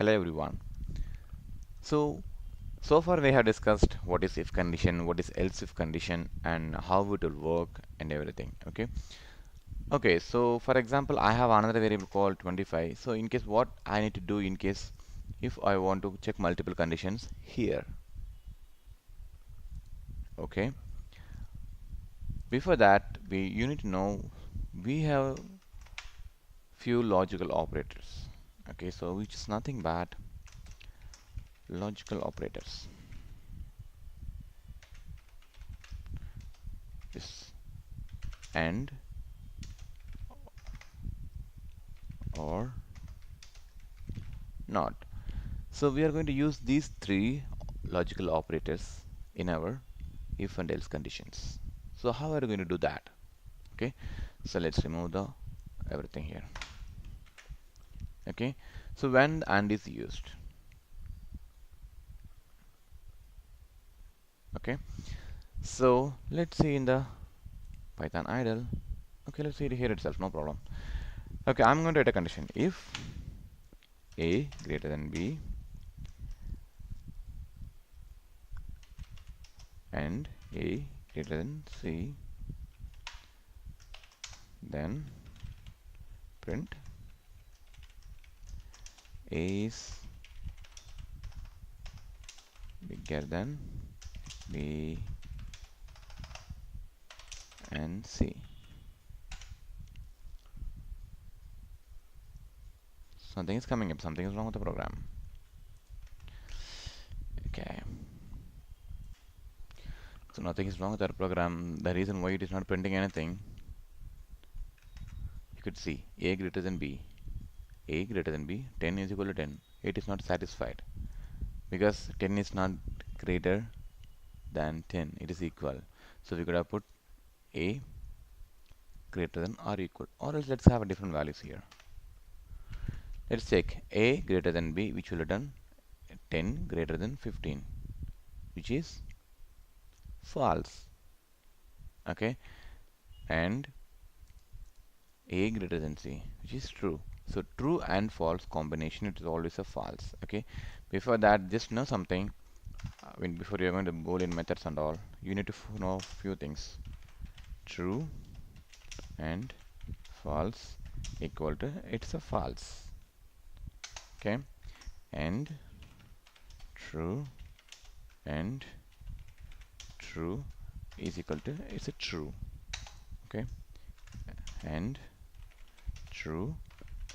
Hello everyone. So far we have discussed what is if condition, what is else if condition, and how it will work and everything. Okay, so for example, I have another variable called 25. So in case what I need to do in case if I want to check multiple conditions here. Okay. Before that, you need to know we have few logical operators. Okay, so which is nothing but logical operators. This AND or not. So we are going to use these three logical operators in our if and else conditions. So how are we going to do that? Okay, so let's remove the everything here. Okay, so when AND is used. Okay, so let's see in the Python idle. Okay, let's see it here itself, no problem. Okay, I'm going to write a condition if A greater than B and A greater than C, then print A is bigger than B and C. Something is coming up, something is wrong with the program. Okay, so nothing is wrong with our program. The reason why it is not printing anything, you could see A greater than B, A greater than B, 10 is equal to 10. It is not satisfied because 10 is not greater than 10, it is equal. So we could have put A greater than or equal, or else let's have a different values here. Let's check A greater than B, which will return 10 greater than 15, which is false. Okay, and A greater than C, which is true. So true and false combination, it is always a false. Okay, before that, just know something. Before you're going to Boolean methods and all, you need to know few things. True and false equal to it's a false. Okay, and true and true is equal to it's a true. Okay, and true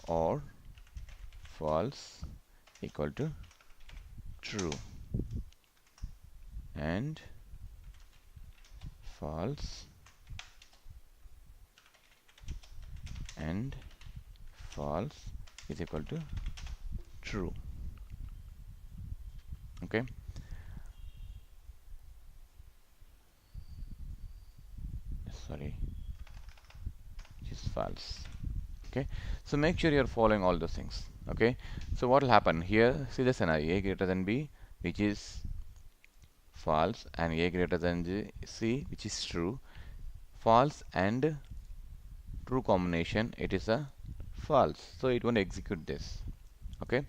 or false equal to true and false and false is equal to true. Okay, sorry, which is false. Okay, so make sure you're following all those things. Okay, so what will happen here? See the scenario: A greater than B, which is false, and A greater than C, which is true. False and true combination, it is a false, so it won't execute this. Okay,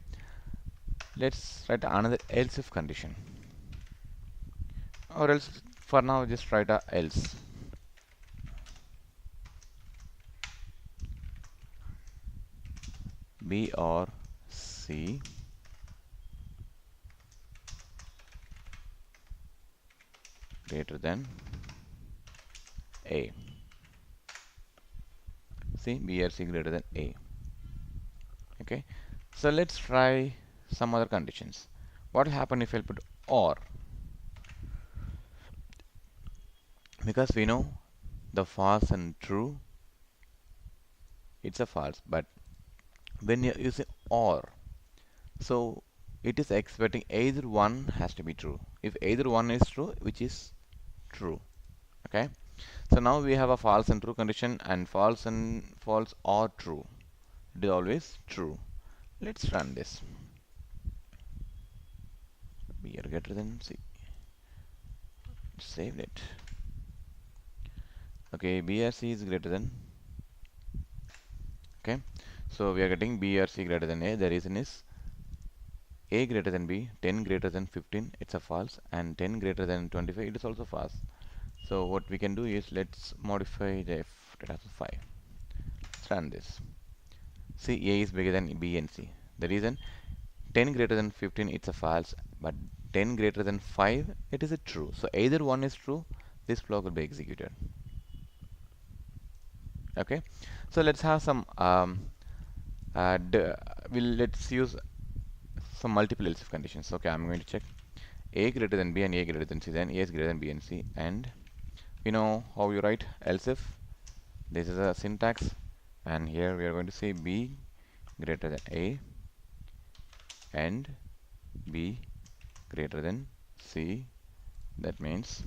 let's write another else if condition, or else for now just write a else. B or C greater than A. See, B or C greater than A. Okay, so let's try some other conditions. What will happen if I put or? Because we know the false and true, it's a false, but when you're using or, so it is expecting either one has to be true. If either one is true, which is true. Okay, so now we have a false and true condition, and false or true, it is always true. Let's run this. B are greater than C. Saved it. Okay, B or C is greater than. Okay, so we are getting B or C greater than A. The reason is A greater than B, 10 greater than 15, it's a false, and 10 greater than 25, it is also false. So what we can do is, let's modify the F data to 5. Let's run this. See, A is bigger than B and C. The reason, 10 greater than 15, it's a false, but 10 greater than 5, it is a true. So either one is true, this block will be executed. Okay, so let's have some let's use some multiple else if conditions. Okay, I'm going to check A greater than B and A greater than C, then A is greater than B and C, and you know how you write Elsif. This is a syntax, and here we are going to say B greater than A and B greater than C. That means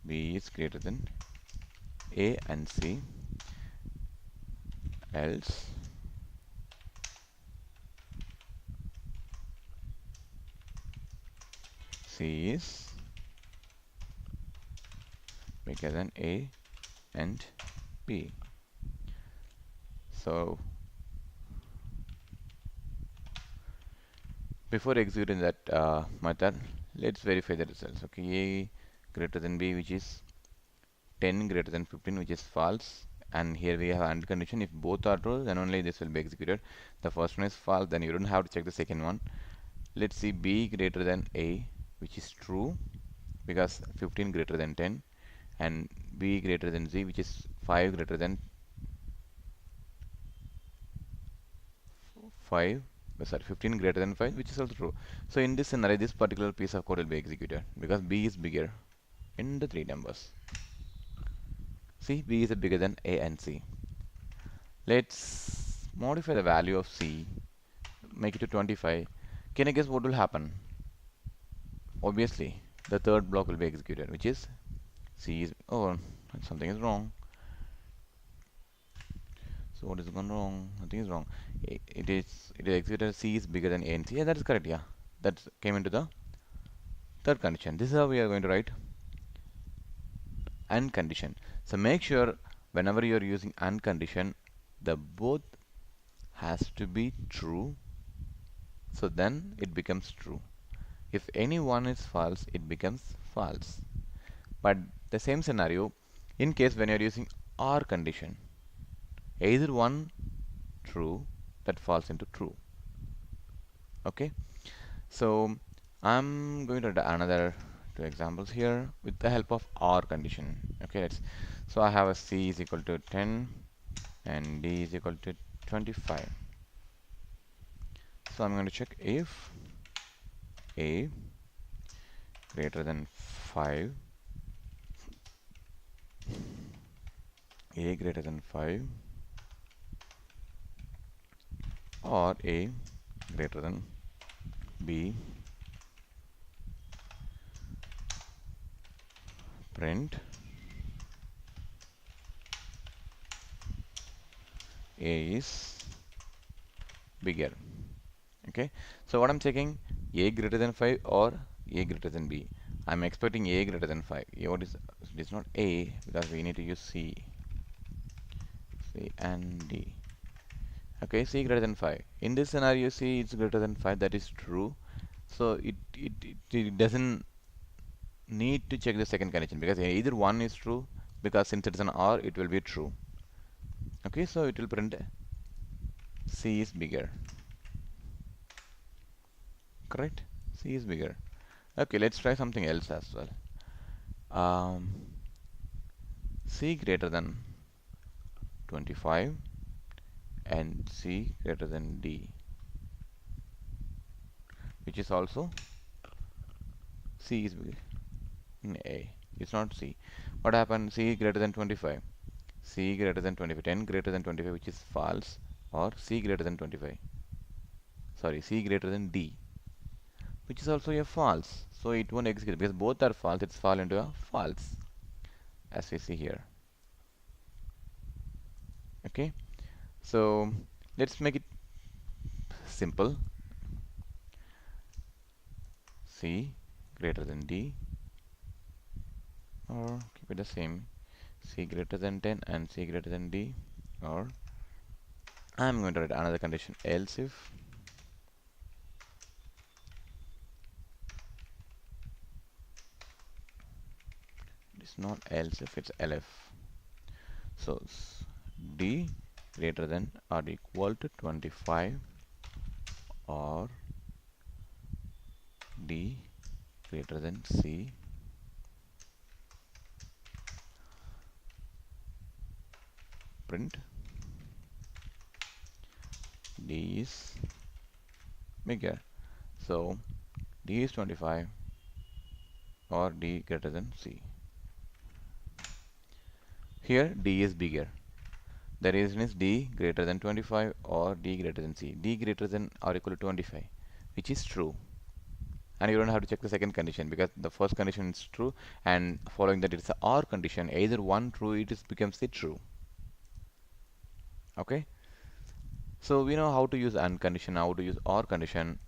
B is greater than A and C, else C is bigger than A and B. So before executing that method, let's verify the results. Okay, A greater than B, which is 10 greater than 15, which is false, and here we have AND condition. If both are true, then only this will be executed. The first one is false, then you don't have to check the second one. Let's see B greater than A, which is true because 15 greater than 10, and B greater than Z, which is 5 greater than 5, sorry, 15 greater than 5, which is also true. So in this scenario, this particular piece of code will be executed because B is bigger in the three numbers. See, B is bigger than A and C. Let's modify the value of C, make it to 25. Can you guess what will happen? Obviously, the third block will be executed, which is C is, oh, something is wrong. So what is gone wrong? Nothing is wrong. It is executed. C is bigger than A and C. Yeah, that is correct. Yeah, that came into the third condition. This is how we are going to write AND condition. So make sure whenever you are using AND condition, the both has to be true. So then it becomes true. If any one is false, it becomes false. But the same scenario, in case when you are using OR condition, either one true, that falls into true. Okay, so I'm going to do another two examples here with the help of OR condition. Okay, so I have a C is equal to 10 and D is equal to 25. So I'm going to check if A greater than 5, A greater than 5, or A greater than B, print A is bigger. Okay, so what I'm checking, A greater than 5 or A greater than B. I'm expecting A greater than 5. What is, it is not A because we need to use C and D. Okay, C greater than 5. In this scenario, C is greater than 5, that is true. So it doesn't need to check the second condition because either one is true, because since it's an OR, it will be true. Okay, so it will print C is bigger. Correct? C is bigger. Okay, let's try something else as well. C greater than 25 and C greater than D, which is also C is bigger in A. It's not C. What happened? C greater than 25. C greater than 25. 10 greater than 25, which is false, or C greater than 25. Sorry, C greater than D, which is also a false. So it won't execute because both are false. It's fall into a false, as we see here. Okay, so let's make it simple. C greater than D, or keep it the same. C greater than 10 and C greater than D. or I'm going to write another condition, else if it's not else if, it's elif. So d greater than or equal to 25 or d greater than c, print d is bigger. So d is 25 or d greater than c. Here d is bigger. The reason is d greater than 25 or d greater than c. D greater than or equal to 25, which is true. And you don't have to check the second condition because the first condition is true, and following that it's a or condition. Either one true, it is becomes the true. Okay. So we know how to use and condition, how to use or condition.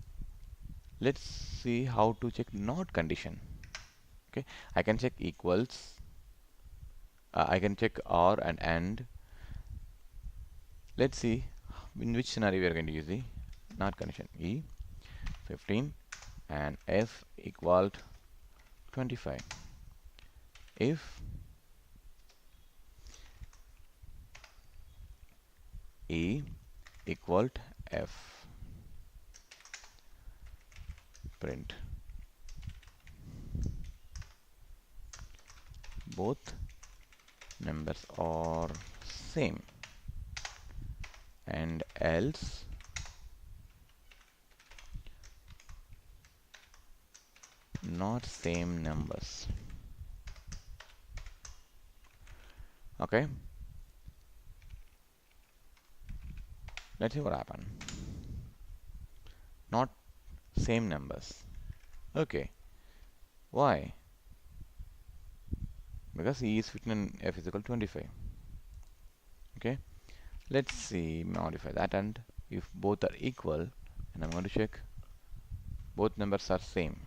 Let's see how to check not condition. Okay, I can check equals. I can check or and. Let's see in which scenario we are going to use the not condition. E 15 and f equal to 25. If E equal to f, print both numbers are same, and else not same numbers. Okay, let's see what happened. Not same numbers. Okay, why? Because E is 15 and F is equal to 25. Okay, let's see, modify that, and if both are equal, and I'm going to check both numbers are same.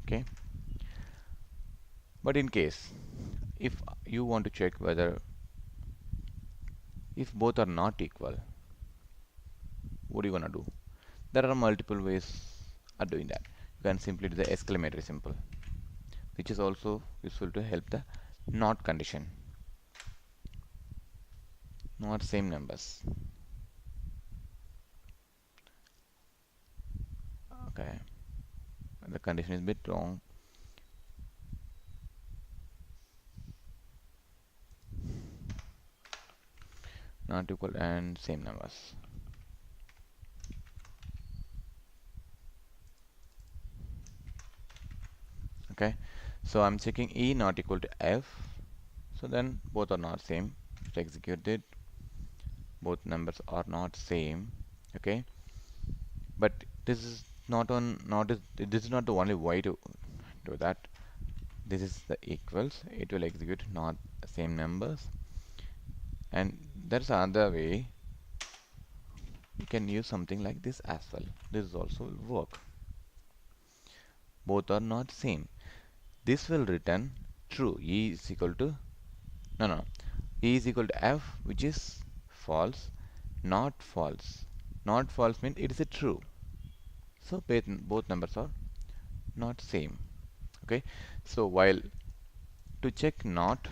Okay, but in case if you want to check whether if both are not equal, what are you gonna do? There are multiple ways of doing that. You can simply do the exclamatory symbol, which is also useful to help the not condition. Not same numbers. Okay, the condition is a bit wrong. Not equal and same numbers. Okay, so I'm checking E not equal to F, so then both are not same. To execute it, both numbers are not same. Okay, but this is not this is not the only way to do that. This is the equals, it will execute not same numbers, and there's another way. You can use something like this as well. This also will work. Both are not same. This will return true. E is equal to no, E is equal to F, which is false. Not false. Not false means it is a true. So both numbers are not same. Okay, so while to check not,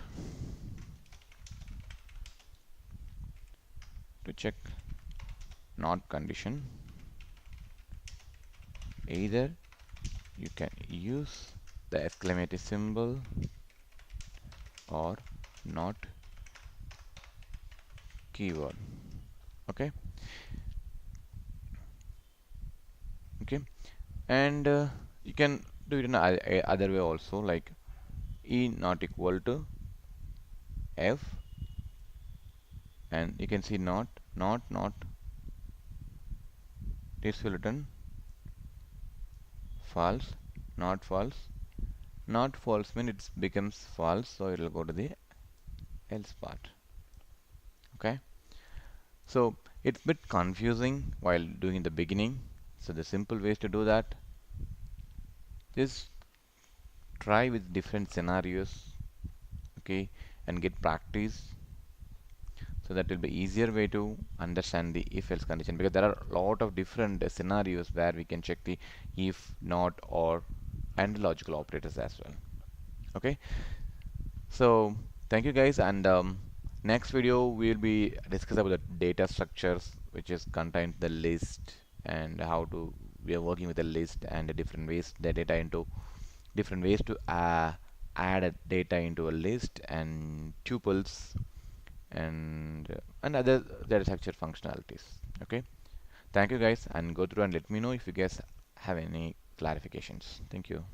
to check not condition, either you can use the exclamatory symbol or not keyword. Okay, okay, and you can do it in other way also, like E not equal to F, and you can see not this will return false. Not false. Not false means it becomes false, so it will go to the else part. Okay, so it's a bit confusing while doing in the beginning. So the simple ways to do that, just try with different scenarios, okay, and get practice. So that will be easier way to understand the if else condition, because there are a lot of different scenarios where we can check the if, not, or, and logical operators as well. Okay, so thank you guys, and next video we will be discuss about the data structures which is contained the list, and how to we are working with the list and the different ways the data into different ways to add a data into a list and tuples and other data structure functionalities. Okay, thank you guys, and go through and let me know if you guys have any clarifications. Thank you.